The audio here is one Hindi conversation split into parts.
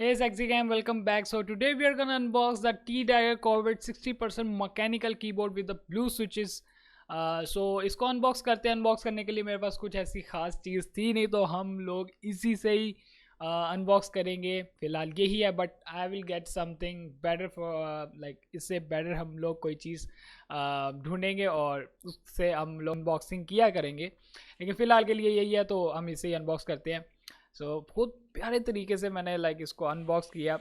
Hey Sexy Gang, welcome back. So today we are gonna unbox the T-Dagger Corvette 60% mechanical keyboard with the blue switches. So इसको अनबॉक्स करते हैं. अनबॉक्स करने के लिए मेरे पास कुछ ऐसी खास चीज़ थी नहीं, तो हम लोग इसी से ही अनबॉक्स करेंगे. फिलहाल यही है, but I will get something better for like इससे बेटर हम लोग कोई चीज़ ढूंढेंगे और उससे हम लोग अनबॉक्सिंग किया करेंगे. लेकिन फ़िलहाल के लिए यही है, तो हम इसे ही अनबॉक्स करते हैं. बहुत प्यारे तरीके से मैंने इसको अनबॉक्स किया.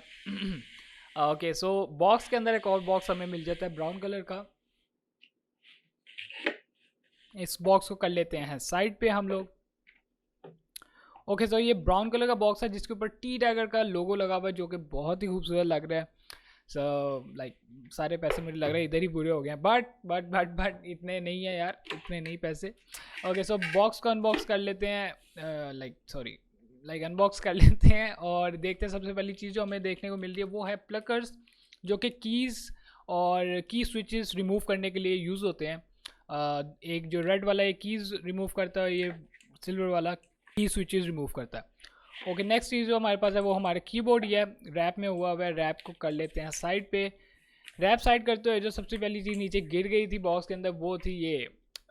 ओके, सो बॉक्स के अंदर एक और बॉक्स हमें मिल जाता है ब्राउन कलर का. इस बॉक्स को कर लेते हैं साइड पे हम लोग. ओके, सो ये ब्राउन कलर का बॉक्स है जिसके ऊपर टी डैगर का लोगो लगा हुआ है, जो कि बहुत ही खूबसूरत लग रहा है. सो सारे पैसे मुझे लग रहा है इधर ही पूरे हो गए हैं, बट इतने नहीं है यार, इतने नहीं पैसे. ओके, सो बॉक्स को अनबॉक्स कर लेते हैं. अनबॉक्स कर लेते हैं और देखते हैं. सबसे पहली चीज़ जो हमें देखने को मिल रही है वो है प्लकर्स, जो कि कीज़ और की स्विचेस रिमूव करने के लिए यूज़ होते हैं. एक जो रेड वाला है कीज़ रिमूव करता है, ये सिल्वर वाला की स्विचेस रिमूव करता है. ओके, नेक्स्ट चीज़ जो हमारे पास है वो हमारे कीबोर्ड ही है, रैप में हुआ है. रैप को कर लेते हैं साइड पे. रैप साइड करते हुए जो सबसे पहली चीज़ नीचे गिर गई थी बॉक्स के अंदर, वो थी ये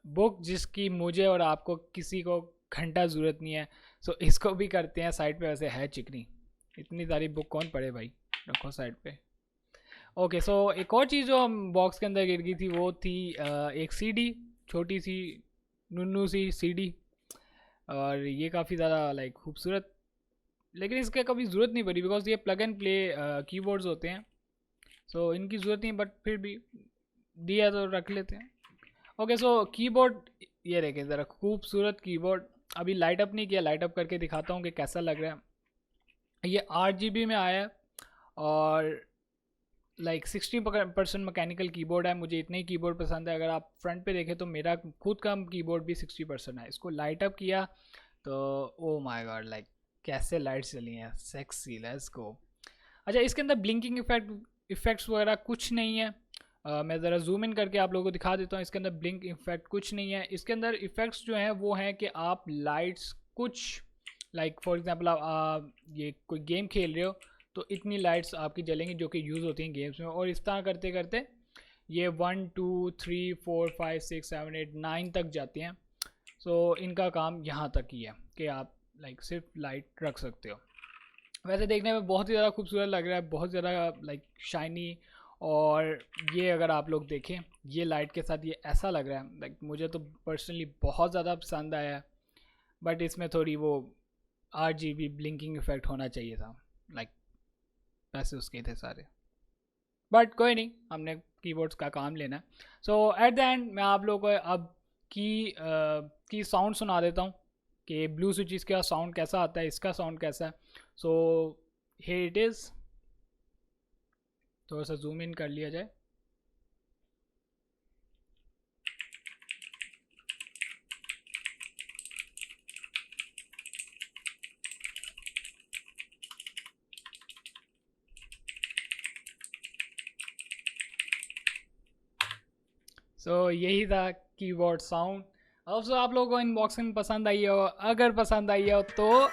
बुक, जिसकी मुझे और आपको किसी को घंटा ज़रूरत नहीं है. सो इसको भी करते हैं साइड पे. वैसे है चिकनी, इतनी सारी बुक कौन पढ़े भाई, रखो साइड पे. ओके, सो एक और चीज़ जो हम बॉक्स के अंदर गिर गई थी वो थी एक सीडी, छोटी सी नुन्नू सी सीडी. और ये काफ़ी ज़्यादा खूबसूरत, लेकिन इसके कभी ज़रूरत नहीं पड़ी बिकॉज ये प्लग एंड प्ले कीबोर्ड्स होते हैं. सो इनकी ज़रूरत नहीं, बट फिर भी दिया तो रख लेते हैं. ओके, सो कीबोर्ड ये देखें ज़रा, खूबसूरत कीबोर्ड. अभी लाइट अप नहीं किया, लाइट अप करके दिखाता हूँ कि कैसा लग रहा है. ये 8 GB में आया है और 60% मैकेनिकल कीबोर्ड है. मुझे इतने ही कीबोर्ड पसंद है. अगर आप फ्रंट पे देखें तो मेरा खुद का कीबोर्ड भी 60% है. इसको लाइट अप किया तो ओ माय गॉड, कैसे लाइट्स चली हैं, सेक्सी, लेट्स गो. अच्छा, इसके अंदर ब्लिंकिंग इफेक्ट्स वगैरह कुछ नहीं है. मैं ज़रा जूम इन करके आप लोगों को दिखा देता हूँ. इसके अंदर ब्लिंक इफेक्ट कुछ नहीं है. इसके अंदर इफेक्ट्स जो हैं वो हैं कि आप लाइट्स कुछ फॉर एग्जांपल आप ये कोई गेम खेल रहे हो तो इतनी लाइट्स आपकी जलेंगी जो कि यूज़ होती हैं गेम्स में. और इस तरह करते करते ये 1 2 3 4 5 6 7 8 9 तक जाती हैं. सो इनका काम यहाँ तक ही है कि आप सिर्फ लाइट रख सकते हो. वैसे देखने में बहुत ही ज़्यादा खूबसूरत लग रहा है, बहुत ज़्यादा शाइनी. और ये अगर आप लोग देखें, ये लाइट के साथ ये ऐसा लग रहा है, मुझे तो पर्सनली बहुत ज़्यादा पसंद आया है. बट इसमें थोड़ी वो RGB ब्लिंकिंग इफेक्ट होना चाहिए था. पैसे उसके थे सारे, बट कोई नहीं, हमने कीबोर्ड्स का काम लेना है. सो एट द एंड मैं आप लोगों को अब की साउंड सुना देता हूँ कि ब्लू स्विचेस का साउंड कैसा आता है, इसका साउंड कैसा है. So here it is. थोड़ा सा जूम इन कर लिया जाए. सो यही था कीबोर्ड साउंड. अब सो आप लोगों को अनबॉक्सिंग पसंद आई हो, अगर पसंद आई हो तो